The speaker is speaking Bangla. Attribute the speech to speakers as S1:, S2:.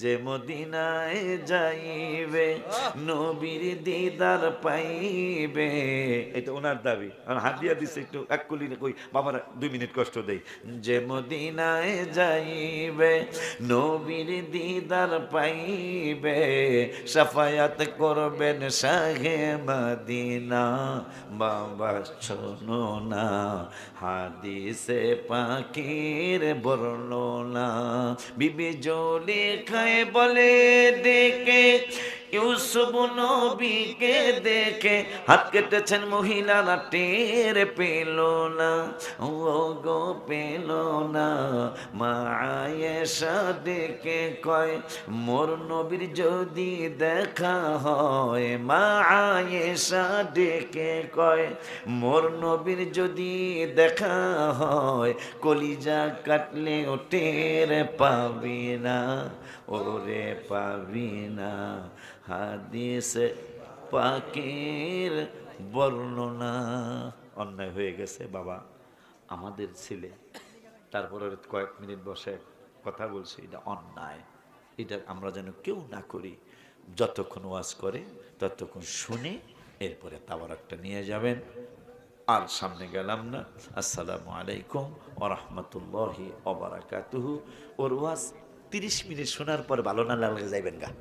S1: যে মদিনায় যাইবে নবীর দিদার পাইবে। এটা ওনার দাবি। আর হাত দিয়া দিচ্ছে একটু এক কুলি কই বাবার 2 মিনিট কষ্ট দেই। যে মদিনায় যাইবে নবীর দিদার পাইবে শাফায়াত করবেন শাহে মদিনা। বাবা শোনো না হাদিসে পাখির বর্ণনা। বিবি জুলেখায় বলে ডেকে ইউসুফ নবীকে দেখে হাত কেটেছেন মহিলারা টের পেল না। ও গো পেল না। মা আয়েশা ডেকে কয় মোর নবীর যদি দেখা হয়। মা আয়েশা ডেকে কয় মোর নবীর যদি দেখা হয় কলিজা কাটলে ও টের পাবি না। ওরে পাবি না হাদিসে পাকের বর্ণনা। অন্যায় হয়ে গেছে বাবা, আমাদের ছেলে তারপরে কয়েক মিনিট বসে কথা বলছি, এটা অন্যায়। এটা আমরা যেন কেউ না করি। যতক্ষণ ওয়াজ করে ততক্ষণ শুনে এরপরে তাওয়ারাকটা নিয়ে যাবেন। আর সামনে গেলাম না। আসসালামু আলাইকুম ওয়া রাহমাতুল্লাহি ওয়া বারাকাতুহু। ওর ওয়াজ 30 মিনিট শোনার পর ভালো না লাগলে যাইবেন গা।